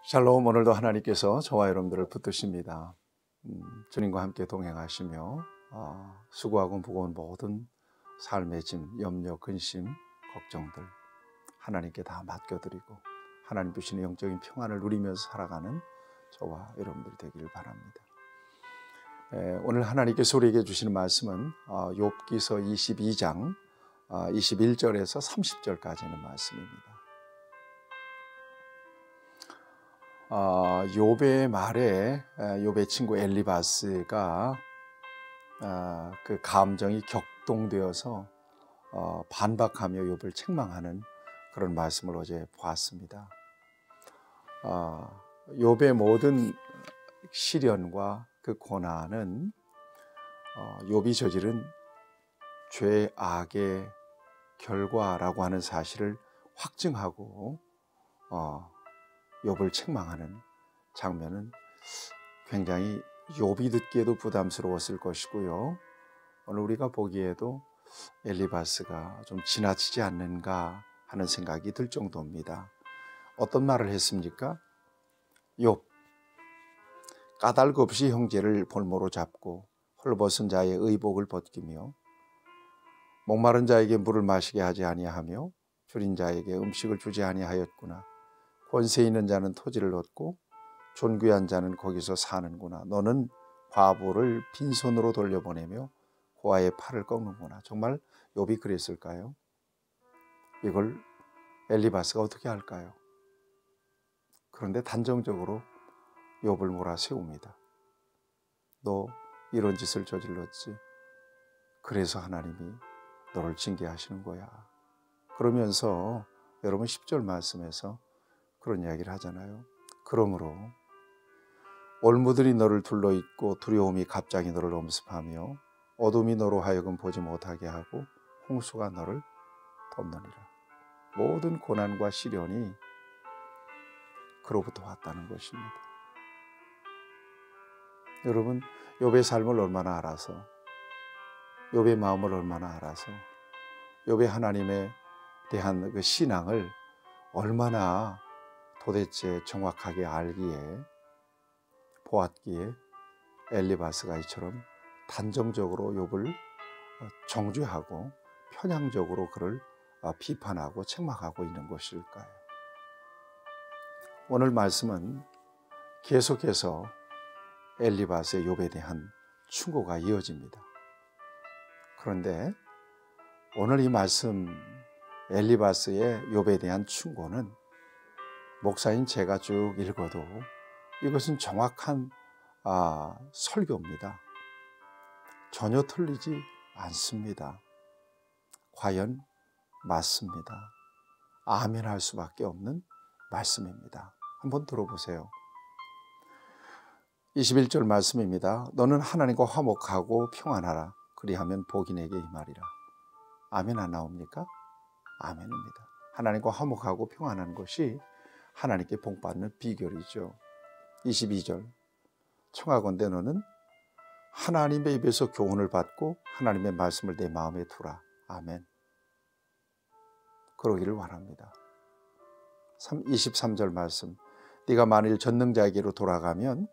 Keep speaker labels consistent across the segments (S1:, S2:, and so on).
S1: 샬롬. 오늘도 하나님께서 저와 여러분들을 붙드십니다. 주님과 함께 동행하시며 수고하고 무거운 모든 삶의 짐, 염려, 근심, 걱정들 하나님께 다 맡겨드리고 하나님 주시는 영적인 평안을 누리면서 살아가는 저와 여러분들이 되기를 바랍니다. 오늘 하나님께서 우리에게 주시는 말씀은 욥기서 22장 21절에서 30절까지는 말씀입니다. 욥의 말에 욥의 친구 엘리바스가 그 감정이 격동되어서 반박하며 욥을 책망하는 그런 말씀을 어제 보았습니다. 욥의 모든 시련과 그 고난은 욥이 저지른 죄악의 결과라고 하는 사실을 확증하고 욥을 책망하는 장면은 굉장히 욥이 듣기에도 부담스러웠을 것이고요. 오늘 우리가 보기에도 엘리바스가 좀 지나치지 않는가 하는 생각이 들 정도입니다. 어떤 말을 했습니까? 욥, 까닭 없이 형제를 볼모로 잡고 헐벗은 자의 의복을 벗기며 목마른 자에게 물을 마시게 하지 아니하며 줄인 자에게 음식을 주지 아니하였구나. 권세 있는 자는 토지를 얻고 존귀한 자는 거기서 사는구나. 너는 과부를 빈손으로 돌려보내며 고아의 팔을 꺾는구나. 정말 욥이 그랬을까요? 이걸 엘리바스가 어떻게 할까요? 그런데 단정적으로 욥을 몰아세웁니다. 너 이런 짓을 저질렀지. 그래서 하나님이 너를 징계하시는 거야. 그러면서 여러분 10절 말씀에서 그런 이야기를 하잖아요. 그러므로 올무들이 너를 둘러있고 두려움이 갑자기 너를 엄습하며 어둠이 너로 하여금 보지 못하게 하고 홍수가 너를 덮느니라. 모든 고난과 시련이 그로부터 왔다는 것입니다. 여러분, 욥의 삶을 얼마나 알아서, 욥의 마음을 얼마나 알아서, 욥의 하나님에 대한 그 신앙을 얼마나 도대체 정확하게 알기에, 보았기에 엘리바스가 이처럼 단정적으로 욥을 정죄하고 편향적으로 그를 비판하고 책망하고 있는 것일까요? 오늘 말씀은 계속해서 엘리바스의 욥에 대한 충고가 이어집니다. 그런데 오늘 이 말씀 엘리바스의 욥에 대한 충고는 목사인 제가 쭉 읽어도 이것은 정확한 설교입니다. 전혀 틀리지 않습니다. 과연 맞습니다. 아멘 할 수밖에 없는 말씀입니다. 한번 들어보세요. 21절 말씀입니다. 너는 하나님과 화목하고 평안하라. 그리하면 복이 내게 임하리라. 아멘 안 나옵니까? 아멘입니다. 하나님과 화목하고 평안한 것이 하나님께 복받는 비결이죠. 22절 청하건대 너는 하나님의 입에서 교훈을 받고 하나님의 말씀을 내 마음에 두라. 아멘. 그러기를 원합니다. 23절 말씀 네가 만일 전능자에게로 돌아가면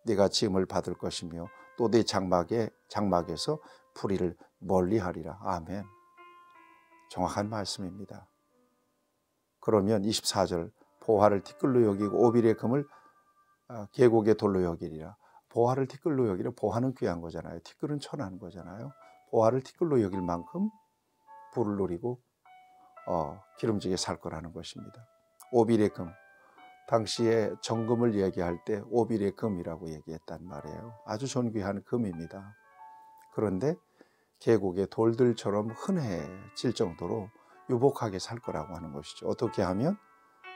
S1: 네가 지음을 받을 것이며 또 네 장막에서 불의를 멀리하리라. 아멘. 정확한 말씀입니다. 그러면 24절 보화를 티끌로 여기고 오빌의 금을 계곡의 돌로 여기리라. 보화를 티끌로 여기려. 보화는 귀한 거잖아요. 티끌은 천한 거잖아요. 보화를 티끌로 여길 만큼 불을 노리고 기름지게 살 거라는 것입니다. 오빌의 금, 당시에 정금을 얘기할 때 오빌의 금이라고 얘기했단 말이에요. 아주 존귀한 금입니다. 그런데 계곡의 돌들처럼 흔해질 정도로 유복하게 살 거라고 하는 것이죠. 어떻게 하면?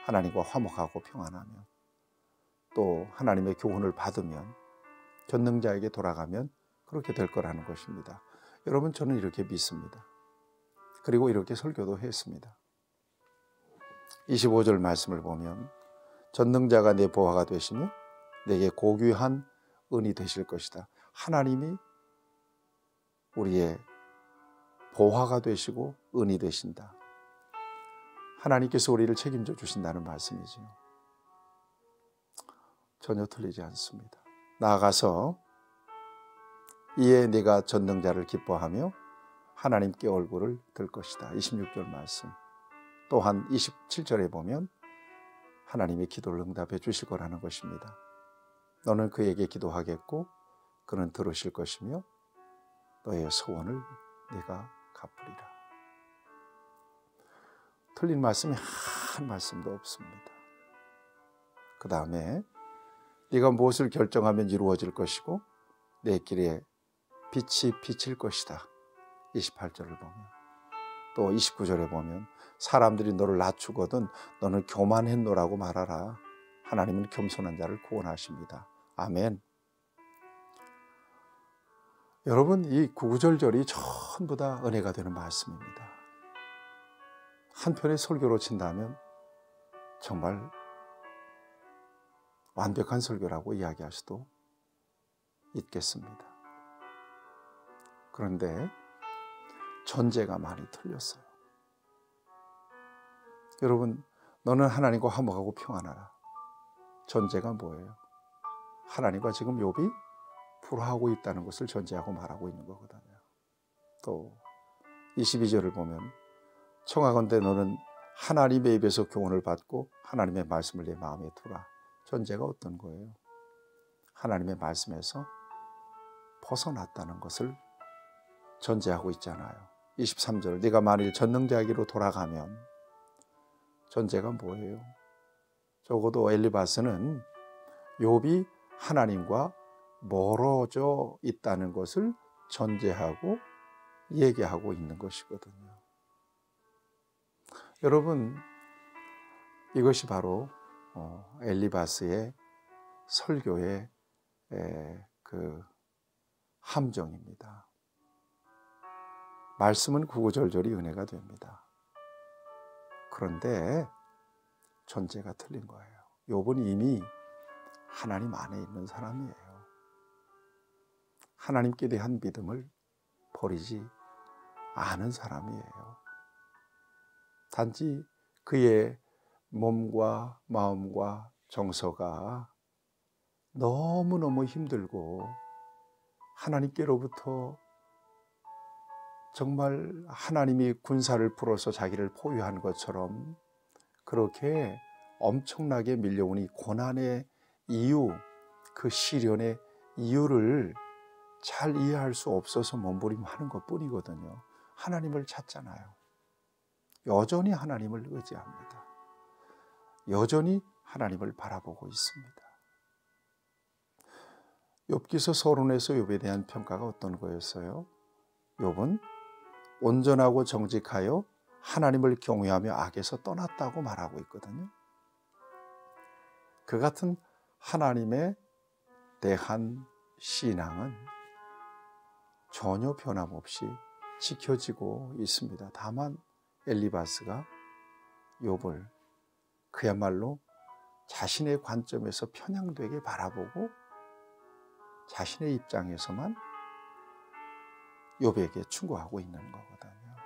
S1: 하나님과 화목하고 평안하면, 또 하나님의 교훈을 받으면, 전능자에게 돌아가면 그렇게 될 거라는 것입니다. 여러분, 저는 이렇게 믿습니다. 그리고 이렇게 설교도 했습니다. 25절 말씀을 보면 전능자가 내 보화가 되시며 내게 고귀한 은이 되실 것이다. 하나님이 우리의 보화가 되시고 은이 되신다. 하나님께서 우리를 책임져 주신다는 말씀이지요. 전혀 틀리지 않습니다. 나아가서 이에 네가 전능자를 기뻐하며 하나님께 얼굴을 들 것이다. 26절 말씀. 또한 27절에 보면 하나님의 기도를 응답해 주실 거라는 것입니다. 너는 그에게 기도하겠고 그는 들으실 것이며 너의 소원을 네가 갚으리라. 틀린 말씀이 한 말씀도 없습니다. 그 다음에 네가 무엇을 결정하면 이루어질 것이고 내 길에 빛이 비칠 것이다. 28절을 보면 또 29절에 보면 사람들이 너를 낮추거든 너는 교만했노라고 말하라. 하나님은 겸손한 자를 구원하십니다. 아멘. 여러분, 이 구구절절이 전부 다 은혜가 되는 말씀입니다. 한편의 설교로 친다면 정말 완벽한 설교라고 이야기할 수도 있겠습니다. 그런데 전제가 많이 틀렸어요. 여러분, 너는 하나님과 화목하고 평안하라. 전제가 뭐예요? 하나님과 지금 욥이 불화하고 있다는 것을 전제하고 말하고 있는 거거든요. 또 22절을 보면 청하건대 너는 하나님의 입에서 교훈을 받고 하나님의 말씀을 내 마음에 두라. 전제가 어떤 거예요? 하나님의 말씀에서 벗어났다는 것을 전제하고 있잖아요. 23절 네가 만일 전능자에게로 돌아가면 전제가 뭐예요? 적어도 엘리바스는 욥이 하나님과 멀어져 있다는 것을 전제하고 얘기하고 있는 것이거든요. 여러분, 이것이 바로 엘리바스의 설교의 그 함정입니다. 말씀은 구구절절이 은혜가 됩니다. 그런데 전제가 틀린 거예요. 욥은 이미 하나님 안에 있는 사람이에요. 하나님께 대한 믿음을 버리지 않은 사람이에요. 단지 그의 몸과 마음과 정서가 너무너무 힘들고 하나님께로부터 정말 하나님이 군사를 풀어서 자기를 포위한 것처럼 그렇게 엄청나게 밀려오니 고난의 이유, 그 시련의 이유를 잘 이해할 수 없어서 몸부림하는 것뿐이거든요. 하나님을 찾잖아요. 여전히 하나님을 의지합니다. 여전히 하나님을 바라보고 있습니다. 욥기서 서론에서 욥에 대한 평가가 어떤 거였어요? 욥은 온전하고 정직하여 하나님을 경외하며 악에서 떠났다고 말하고 있거든요. 그 같은 하나님에 대한 신앙은 전혀 변함없이 지켜지고 있습니다. 다만 엘리바스가 욥을 그야말로 자신의 관점에서 편향되게 바라보고 자신의 입장에서만 욥에게 충고하고 있는 거거든요.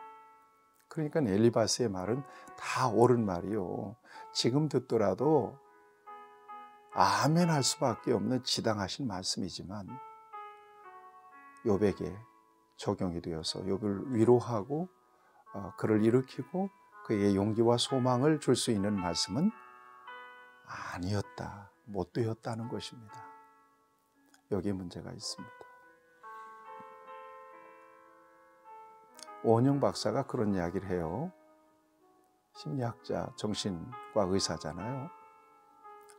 S1: 그러니까 엘리바스의 말은 다 옳은 말이요. 지금 듣더라도 아멘 할 수밖에 없는 지당하신 말씀이지만 욥에게 적용이 되어서 욥을 위로하고 그를 일으키고 그에게 용기와 소망을 줄 수 있는 말씀은 아니었다, 못 되었다는 것입니다. 여기에 문제가 있습니다. 오은영 박사가 그런 이야기를 해요. 심리학자, 정신과 의사잖아요.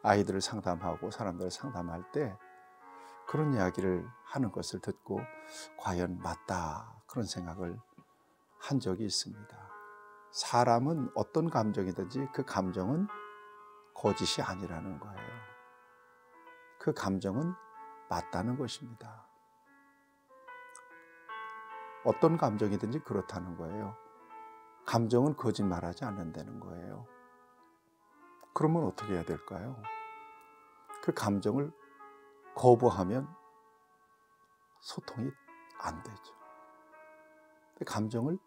S1: 아이들을 상담하고 사람들을 상담할 때 그런 이야기를 하는 것을 듣고 과연 맞다 그런 생각을 한 적이 있습니다. 사람은 어떤 감정이든지 그 감정은 거짓이 아니라는 거예요. 그 감정은 맞다는 것입니다. 어떤 감정이든지 그렇다는 거예요. 감정은 거짓말하지 않는다는 거예요. 그러면 어떻게 해야 될까요? 그 감정을 거부하면 소통이 안 되죠. 감정을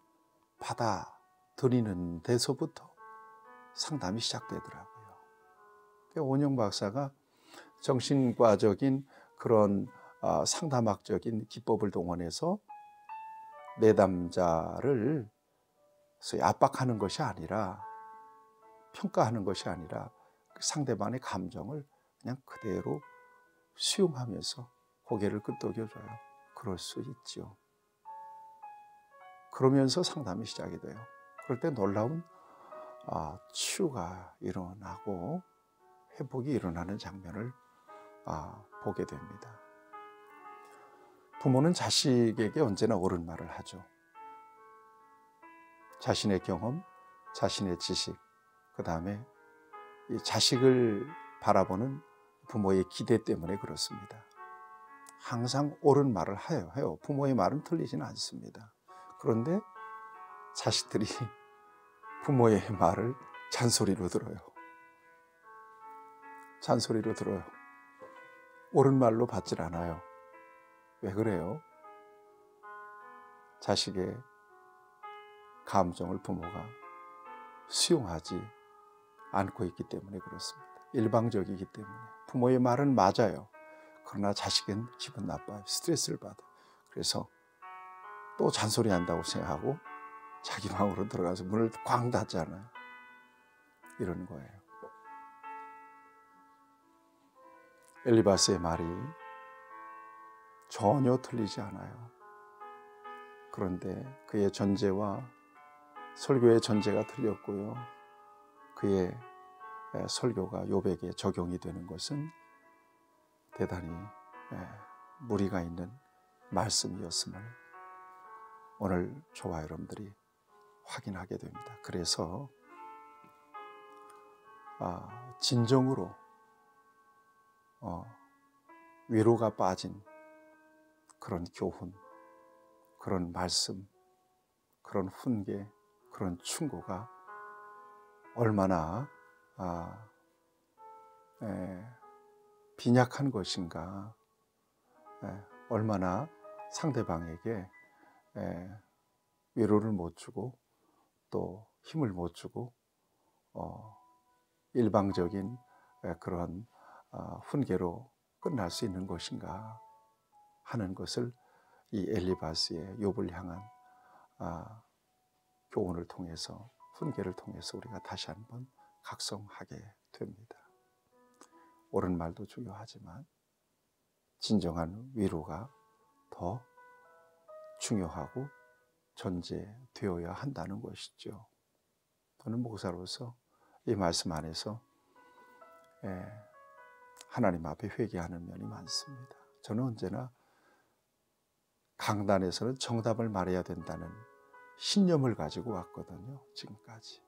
S1: 받아들이는 데서부터 상담이 시작되더라고요. 원영 박사가 정신과적인 그런 상담학적인 기법을 동원해서 내담자를 소위 압박하는 것이 아니라, 평가하는 것이 아니라 상대방의 감정을 그냥 그대로 수용하면서 고개를 끄덕여줘요. 그럴 수 있지요. 그러면서 상담이 시작이 돼요. 그럴 때 놀라운 치유가 일어나고 회복이 일어나는 장면을 보게 됩니다. 부모는 자식에게 언제나 옳은 말을 하죠. 자신의 경험, 자신의 지식, 그 다음에 이 자식을 바라보는 부모의 기대 때문에 그렇습니다. 항상 옳은 말을 해요. 부모의 말은 틀리지는 않습니다. 그런데 자식들이 부모의 말을 잔소리로 들어요. 잔소리로 들어요. 옳은 말로 받질 않아요. 왜 그래요? 자식의 감정을 부모가 수용하지 않고 있기 때문에 그렇습니다. 일방적이기 때문에. 부모의 말은 맞아요. 그러나 자식은 기분 나빠요. 스트레스를 받아요. 그래서 또 잔소리한다고 생각하고 자기 방으로 들어가서 문을 꽝 닫잖아요. 이런 거예요. 엘리바스의 말이 전혀 틀리지 않아요. 그런데 그의 전제와 설교의 전제가 틀렸고요. 그의 설교가 욥에게 적용이 되는 것은 대단히 무리가 있는 말씀이었음을 오늘 저와 여러분들이 확인하게 됩니다. 그래서 진정으로 위로가 빠진 그런 교훈, 그런 말씀, 그런 훈계, 그런 충고가 얼마나 빈약한 것인가, 얼마나 상대방에게 위로를 못 주고 또 힘을 못 주고 일방적인 그런 훈계로 끝날 수 있는 것인가 하는 것을 이 엘리바스의 욥을 향한 교훈을 통해서, 훈계를 통해서 우리가 다시 한번 각성하게 됩니다. 옳은 말도 중요하지만 진정한 위로가 더 중요하고 전제되어야 한다는 것이죠. 저는 목사로서 이 말씀 안에서 하나님 앞에 회개하는 면이 많습니다. 저는 언제나 강단에서는 정답을 말해야 된다는 신념을 가지고 왔거든요. 지금까지.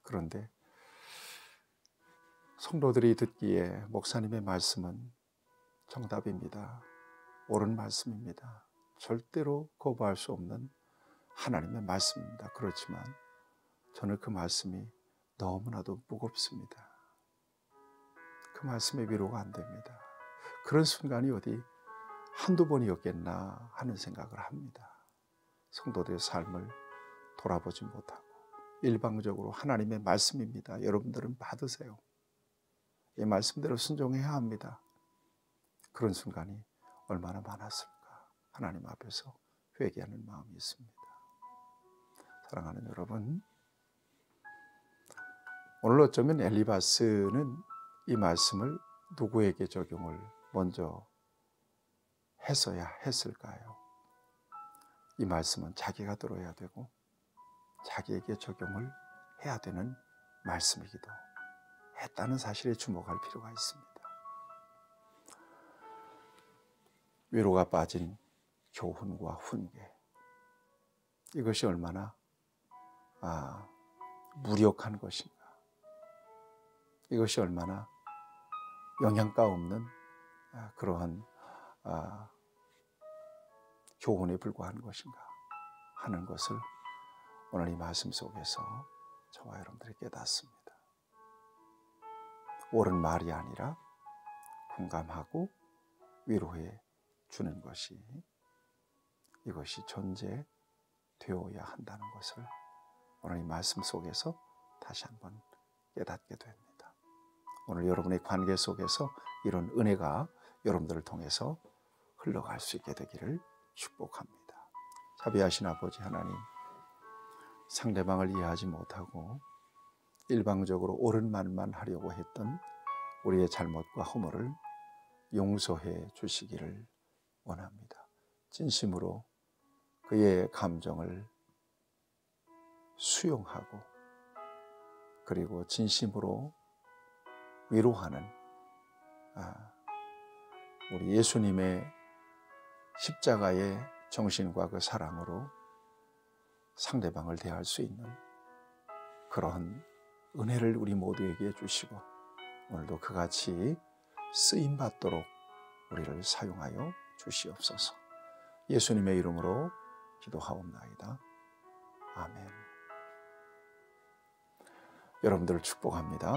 S1: 그런데 성도들이 듣기에 목사님의 말씀은 정답입니다. 옳은 말씀입니다. 절대로 거부할 수 없는 하나님의 말씀입니다. 그렇지만 저는 그 말씀이 너무나도 무겁습니다. 그 말씀에 위로가 안 됩니다. 그런 순간이 어디 한두 번이었겠나 하는 생각을 합니다. 성도들의 삶을 돌아보지 못하고 일방적으로 하나님의 말씀입니다. 여러분들은 받으세요. 이 말씀대로 순종해야 합니다. 그런 순간이 얼마나 많았을까. 하나님 앞에서 회개하는 마음이 있습니다. 사랑하는 여러분, 오늘 어쩌면 엘리바스는 이 말씀을 누구에게 적용을 먼저 했어야 했을까요? 이 말씀은 자기가 들어야 되고 자기에게 적용을 해야 되는 말씀이기도 했다는 사실에 주목할 필요가 있습니다. 위로가 빠진 교훈과 훈계, 이것이 얼마나 무력한 것인가, 이것이 얼마나 영양가 없는 그러한 교훈에 불과한 것인가 하는 것을 오늘 이 말씀 속에서 저와 여러분들이 깨닫습니다. 옳은 말이 아니라 공감하고 위로해 주는 것이, 이것이 전제되어야 한다는 것을 오늘 이 말씀 속에서 다시 한번 깨닫게 됩니다. 오늘 여러분의 관계 속에서 이런 은혜가 여러분들을 통해서 흘러갈 수 있게 되기를 축복합니다. 자비하신 아버지 하나님, 상대방을 이해하지 못하고 일방적으로 옳은 말만 하려고 했던 우리의 잘못과 허물을 용서해 주시기를 원합니다. 진심으로 그의 감정을 수용하고 그리고 진심으로 위로하는 우리 예수님의 십자가의 정신과 그 사랑으로 상대방을 대할 수 있는 그러한 은혜를 우리 모두에게 주시고 오늘도 그같이 쓰임받도록 우리를 사용하여 주시옵소서. 예수님의 이름으로 기도하옵나이다. 아멘. 여러분들을 축복합니다.